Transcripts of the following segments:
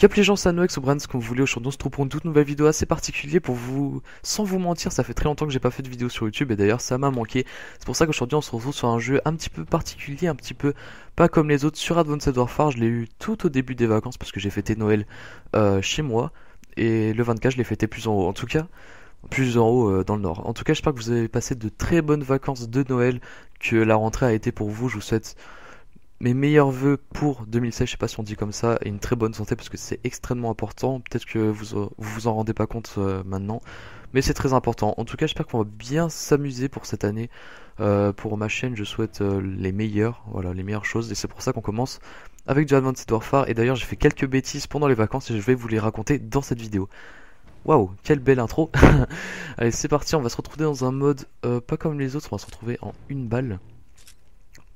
Yop les gens, c'est Anoex ou Brands, comme vous voulez. Aujourd'hui on se trouve pour une toute nouvelle vidéo assez particulière pour vous. Sans vous mentir, ça fait très longtemps que j'ai pas fait de vidéo sur YouTube et d'ailleurs ça m'a manqué. C'est pour ça qu'aujourd'hui on se retrouve sur un jeu un petit peu particulier, un petit peu pas comme les autres sur Advanced Warfare. Je l'ai eu tout au début des vacances parce que j'ai fêté Noël chez moi et le 24 je l'ai fêté plus en haut. En tout cas, plus en haut dans le nord. En tout cas, j'espère que vous avez passé de très bonnes vacances de Noël, que la rentrée a été pour vous. Je vous souhaite mes meilleurs vœux pour 2016, je sais pas si on dit comme ça, et une très bonne santé parce que c'est extrêmement important. Peut-être que vous en rendez pas compte maintenant, mais c'est très important. En tout cas, j'espère qu'on va bien s'amuser pour cette année. Pour ma chaîne, je souhaite les meilleurs, voilà, les meilleures choses, et c'est pour ça qu'on commence avec du Advanced Warfare. Et d'ailleurs, j'ai fait quelques bêtises pendant les vacances et je vais vous les raconter dans cette vidéo. Waouh, quelle belle intro. Allez, c'est parti, on va se retrouver dans un mode pas comme les autres, on va se retrouver en une balle.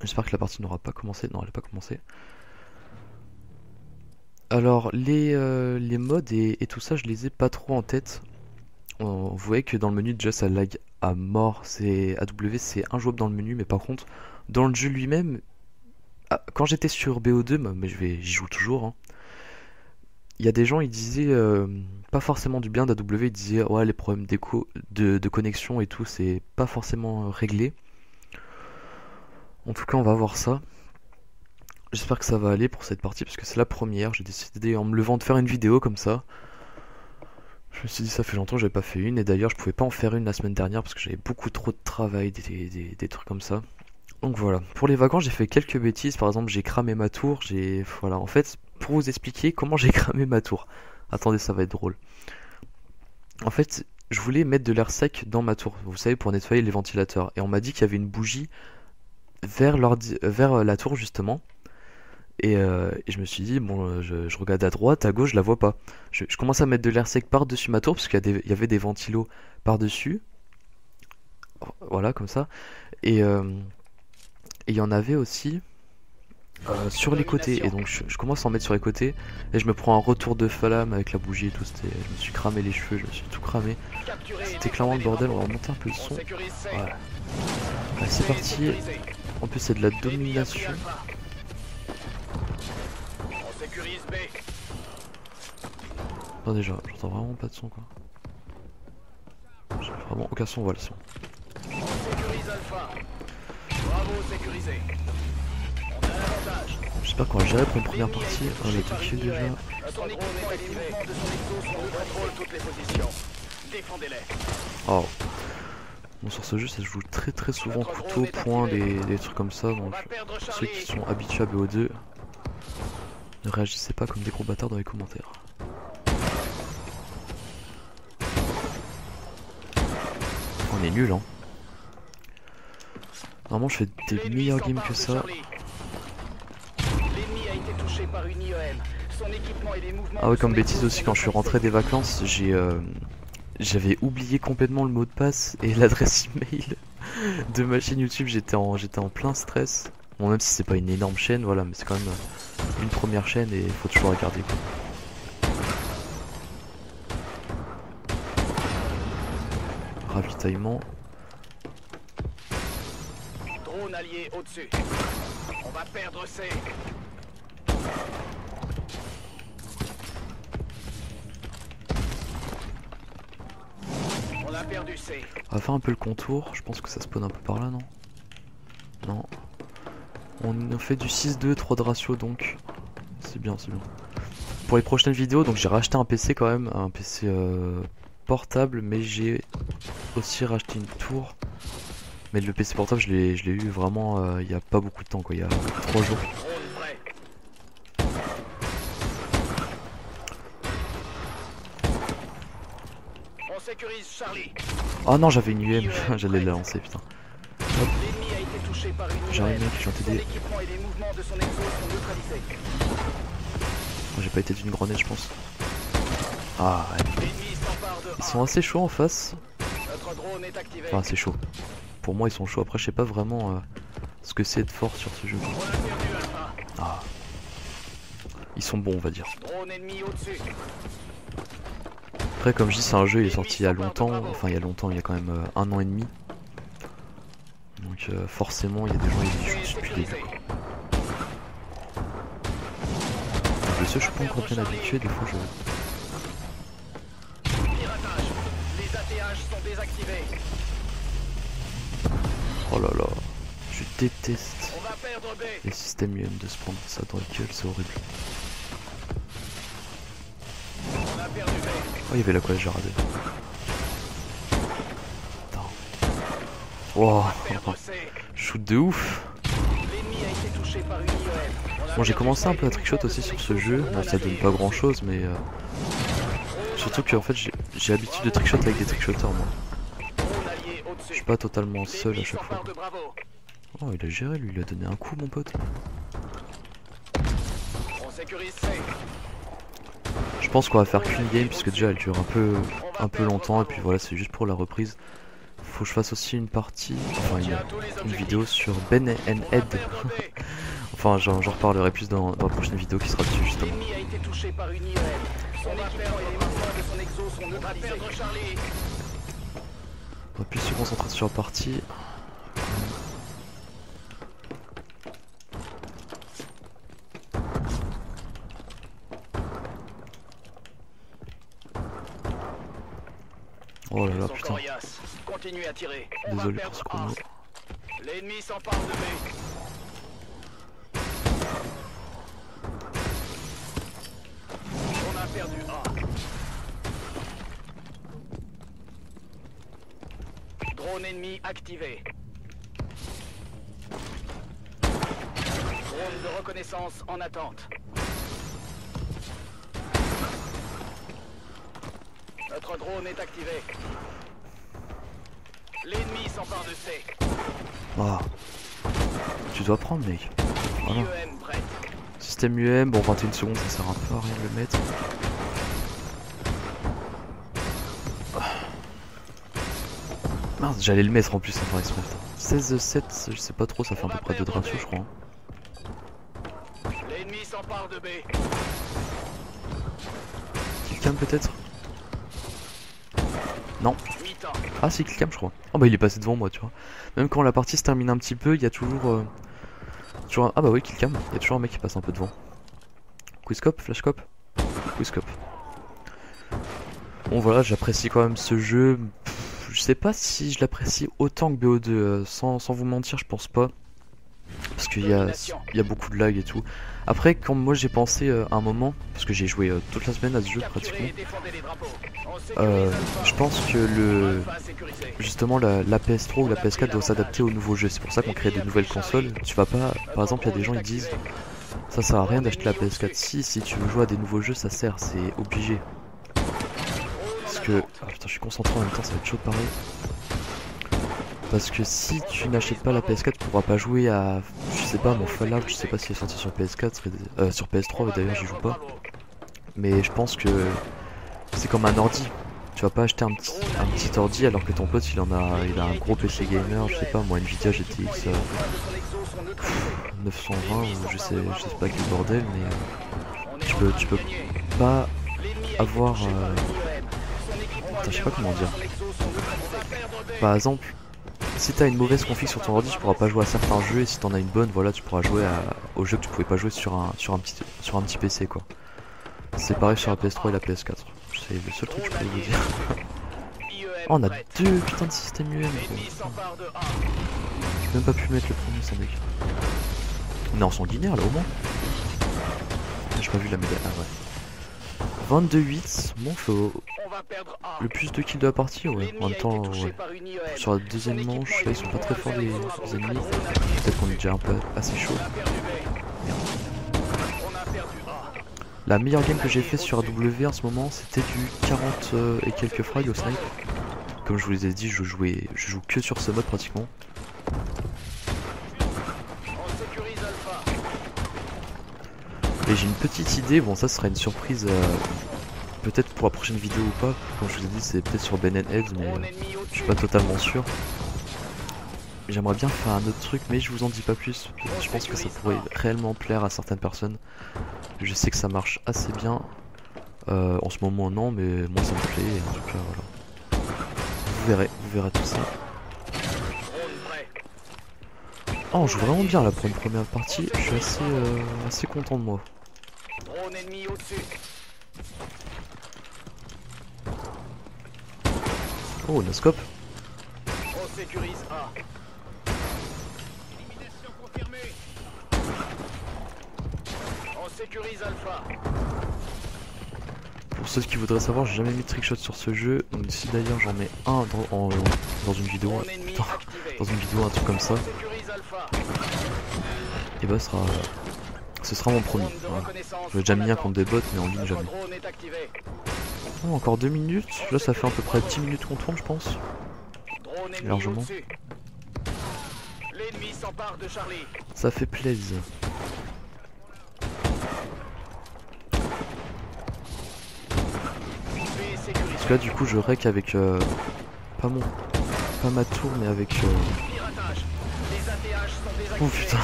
J'espère que la partie n'aura pas commencé. Non, elle n'a pas commencé. Alors, les modes et tout ça, je les ai pas trop en tête. Vous voyez que dans le menu, déjà, ça lag à mort. C'est AW, c'est injouable dans le menu, mais par contre, dans le jeu lui-même, quand j'étais sur BO2, mais j'y joue toujours, hein, il y a des gens, ils disaient pas forcément du bien d'AW, ils disaient ouais, les problèmes d'écho, de connexion et tout, c'est pas forcément réglé. En tout cas, on va voir ça. J'espère que ça va aller pour cette partie parce que c'est la première. J'ai décidé en me levant de faire une vidéo comme ça. Je me suis dit ça fait longtemps que j'avais pas fait une et d'ailleurs je pouvais pas en faire une la semaine dernière parce que j'avais beaucoup trop de travail, des trucs comme ça. Donc voilà. Pour les vacances j'ai fait quelques bêtises. Par exemple j'ai cramé ma tour. Voilà. En fait pour vous expliquer comment j'ai cramé ma tour. Attendez, ça va être drôle. En fait je voulais mettre de l'air sec dans ma tour. Vous savez, pour nettoyer les ventilateurs. Et on m'a dit qu'il y avait une bougie vers la tour justement. Et je me suis dit, bon, je regarde à droite, à gauche, je la vois pas. Je commence à mettre de l'air sec par-dessus ma tour, parce qu'il y avait des ventilos par-dessus. Voilà, comme ça. Et il y en avait aussi sur les côtés. Et donc je commence à en mettre sur les côtés. Et je me prends un retour de flamme avec la bougie et tout. Je me suis cramé les cheveux, je me suis tout cramé. C'était clairement le bordel, on va remonter un peu le son. Voilà. Allez, c'est parti. En plus, c'est de la domination. Non, déjà, j'entends vraiment pas de son quoi. J'ai vraiment aucun son, voilà le son. J'espère qu'on va gérer pour une première partie. On est tranquille déjà. Oh. Bon, sur ce jeu, ça se joue très souvent couteau, poing, des trucs comme ça. Donc, pour ceux qui sont habitués à BO2, ne réagissez pas comme des gros bâtards dans les commentaires. On est nul, hein. Normalement, je fais des meilleures games que ça. Ah ouais, comme bêtise aussi, quand je suis rentré des vacances, j'avais oublié complètement le mot de passe et l'adresse email de ma chaîne YouTube. J'étais en plein stress. Bon, même si c'est pas une énorme chaîne, voilà, mais c'est quand même une première chaîne et il faut toujours la garder quoi. Ravitaillement. Drone allié au-dessus. On va perdre C. On a perdu C. On va faire un peu le contour. Je pense que ça spawn un peu par là, non? Non. On fait du 6-2, 3 de ratio donc. C'est bien, c'est bien. Pour les prochaines vidéos, donc j'ai racheté un PC quand même. Un PC portable, mais j'ai aussi racheté une tour. Mais le PC portable, je l'ai eu vraiment il y a pas beaucoup de temps, quoi. Il y a 3 jours. On sécurise Charlie. Oh non, j'avais une UM, j'allais la lancer, putain. L'ennemi a été touché par une J'arrive UM. mec, je viens Son t'aider. équipement et les mouvements de son exo sont neutralisés. J'ai pas été d'une grenade, je pense. Ah ouais. L'ennemi s'empare de Ils sont assez chauds en face. Notre drone est activé. Enfin, assez chauds. Pour moi, ils sont chauds. Après, je sais pas vraiment ce que c'est de fort sur ce jeu. On a perdu Alpha. Ah. Ils sont bons, on va dire. Drone ennemi au-dessus. Après, comme je dis, c'est un jeu, il est sorti il y a longtemps. Enfin, il y a quand même 1 an et demi. Donc, forcément, il y a des gens qui y jouent depuis le début. parce que je suis pas encore bien habitué, des fois je... Piratage. Les ATH sont désactivés. Oh là là, je déteste On va perdre B. les systèmes UM de se prendre ça dans la gueule, c'est horrible. On a perdu B. Oh, il y avait la quoi, j'ai raté. Putain. Wow, Perdre C. shoot de ouf. L'ennemi a été touché par une IEM. Bon, j'ai commencé un peu à trickshot aussi sur ce jeu, bon ça donne pas grand chose mais... Surtout que en fait j'ai l'habitude de trickshot avec des trickshotters moi. Je suis pas totalement seul à chaque fois. Oh il a géré lui, il a donné un coup mon pote. On sécurise C. Je pense qu'on va faire qu'une game puisque déjà elle dure un peu longtemps et puis voilà c'est juste pour la reprise. Faut que je fasse aussi une partie, enfin une vidéo sur Ben and Ed. Enfin j'en reparlerai plus dans la prochaine vidéo qui sera dessus justement. L'ennemi a été touché par une IEM. Son équipement et les mouvements de son exo sont neutralisés. Charlie. On va plus se concentrer sur la partie. Oh là là putain, Continue à tirer. désolé pour ce chrono. L'ennemi s'empare de B. On a perdu A. Drone ennemi activé. Drone de reconnaissance en attente. Notre drone est activé. L'ennemi s'empare de C. Ah. Tu dois prendre mec. Voilà. IEM prête. Système UM, bon 21 secondes ça sert un peu à rien de le mettre. Mince, j'allais le mettre en plus sans faire exprès. 16-7, je sais pas trop, ça fait à peu près 2 de ratio je crois. Hein. L'ennemi s'empare de B. Killcam peut-être? Non. Mi-temps. Ah c'est killcam je crois. Oh bah il est passé devant moi tu vois. Même quand la partie se termine un petit peu, il y a toujours... Ah bah oui killcam, il y a toujours un mec qui passe un peu devant. Quizscope, flashscope, quizscope. Bon voilà, j'apprécie quand même ce jeu. Je sais pas si je l'apprécie autant que BO2, sans vous mentir, je pense pas. Parce qu'il y a beaucoup de lag et tout. Après, quand moi j'ai pensé à un moment, parce que j'ai joué toute la semaine à ce jeu pratiquement, je pense que justement la PS3 ou la PS4 doit s'adapter aux nouveaux jeux. C'est pour ça qu'on crée des nouvelles consoles. Tu vas pas, par exemple, il y a des gens qui disent ça sert à rien d'acheter la PS4. Si tu veux jouer à des nouveaux jeux, ça sert, c'est obligé. Parce que, ah putain, je suis concentré en même temps, ça va être chaud de parler. Parce que si tu n'achètes pas la PS4, tu pourras pas jouer à, je sais pas, mon Fallout, je sais pas s'il est sorti sur PS4, sur PS3, mais d'ailleurs j'y joue pas. Mais je pense que c'est comme un ordi. Tu vas pas acheter un petit ordi alors que ton pote il a un gros PC gamer, je sais pas, moi Nvidia GTX 920 ou je sais pas quel bordel, mais tu peux pas avoir, putain, je sais pas comment dire. Par exemple, si t'as une mauvaise config sur ton ordi, tu pourras pas jouer à certains jeux, et si t'en as une bonne, voilà, tu pourras jouer aux jeux que tu pouvais pas jouer sur un petit PC quoi. C'est pareil sur la PS3 et la PS4. C'est le seul truc que je peux vous dire. Oh, on a deux putains de systèmes UM. J'ai même pas pu mettre le premier sans déconner. On est en sanguinaire là au moins. J'ai pas vu la médaille. Ah ouais. 22-8, bon faut le plus de kills de la partie, ouais. En même temps, ouais. Sur la deuxième manche, là ils sont pas très forts les ennemis. Peut-être qu'on est déjà un peu assez chaud. Merde. La meilleure game que j'ai fait sur AW en ce moment, c'était du 40 et quelques frags au snipe. Comme je vous les ai dit, je joue que sur ce mode pratiquement. Et j'ai une petite idée, bon ça sera une surprise peut-être pour la prochaine vidéo ou pas. Comme je vous ai dit, c'est peut-être sur Ben and Ed, mais je suis pas totalement sûr. J'aimerais bien faire un autre truc, mais je vous en dis pas plus. Je pense que ça pourrait réellement plaire à certaines personnes. Je sais que ça marche assez bien. En ce moment non, mais moi ça me plaît. Et en tout cas voilà. Vous verrez tout ça. Oh, on joue vraiment bien là pour une première partie. Je suis assez content de moi. Drone ennemi au-dessus. Oh, no scope. On sécurise A. Élimination confirmée. On sécurise Alpha. Pour ceux qui voudraient savoir, j'ai jamais mis de trickshot sur ce jeu. Donc ici d'ailleurs j'en mets un dans une vidéo. Drone ennemi activé. Dans une vidéo, un truc comme ça. On sécurise Alpha. Et bah ce sera mon premier. Drone de Voilà. reconnaissance J'ai déjà mis un en contre des bots, mais en ligne Notre jamais. drone est activé. Oh, encore 2 minutes. Là ça fait à peu près 10 minutes qu'on tourne, je pense. Drone ennemi Largement. au-dessus. L'ennemi s'empare de Charlie. Ça fait plaisir. B sécurisé. Parce que là du coup je rec avec pas ma tour mais avec Piratage. Les ATH sont désactivés. oh putain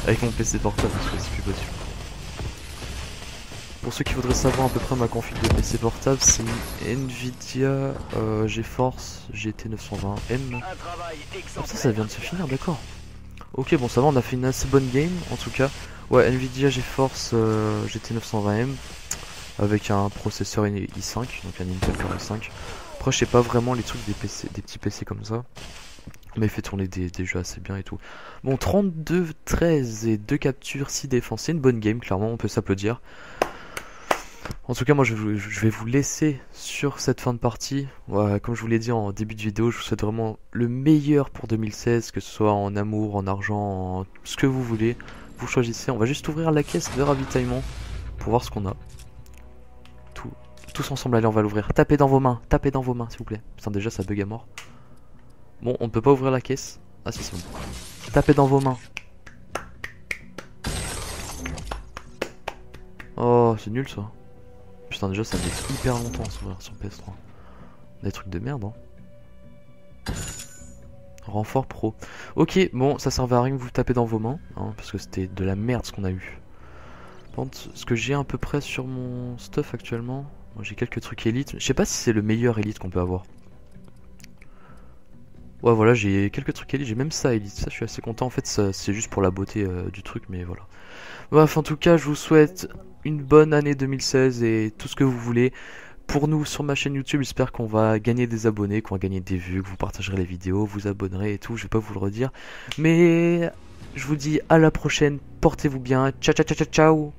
avec mon PC portable parce que c'est plus possible. Pour ceux qui voudraient savoir à peu près ma config de PC portable, c'est une Nvidia GeForce GT 920M. Un travail Oh, exemplaire. ça vient de se finir, d'accord. Ok, bon ça va, on a fait une assez bonne game en tout cas. Ouais, Nvidia GeForce GT 920M avec un processeur i5, donc un Intel Core i5. Après je sais pas vraiment les trucs des PC, des petits PC comme ça, mais il fait tourner des jeux assez bien et tout. Bon, 32, 13 et 2 captures, 6 défenses, c'est une bonne game, clairement, on peut s'applaudir. En tout cas, moi je vais vous laisser sur cette fin de partie. Ouais, comme je vous l'ai dit en début de vidéo, je vous souhaite vraiment le meilleur pour 2016, que ce soit en amour, en argent, en ce que vous voulez. Vous choisissez, on va juste ouvrir la caisse de ravitaillement pour voir ce qu'on a. Tous ensemble, allez, on va l'ouvrir. Tapez dans vos mains, s'il vous plaît. Putain, déjà ça bug à mort. Bon, on ne peut pas ouvrir la caisse. Ah si, c'est bon. Tapez dans vos mains. Oh, c'est nul ça. Putain, déjà ça met hyper longtemps à s'ouvrir sur PS3. Des trucs de merde, hein. Renfort pro. Ok, bon, ça servait à rien que vous tapez dans vos mains, hein, parce que c'était de la merde ce qu'on a eu. Par contre, ce que j'ai à peu près sur mon stuff actuellement, moi j'ai quelques trucs élite. Je sais pas si c'est le meilleur élite qu'on peut avoir. Ouais, voilà, j'ai quelques trucs élite, j'ai même ça élite. Ça, je suis assez content. En fait, c'est juste pour la beauté du truc, mais voilà. Bref, en tout cas, je vous souhaite une bonne année 2016 et tout ce que vous voulez. Pour nous, sur ma chaîne YouTube, j'espère qu'on va gagner des abonnés, qu'on va gagner des vues, que vous partagerez les vidéos, vous abonnerez et tout. Je vais pas vous le redire. Mais je vous dis à la prochaine. Portez-vous bien. Ciao, ciao, ciao, ciao, ciao.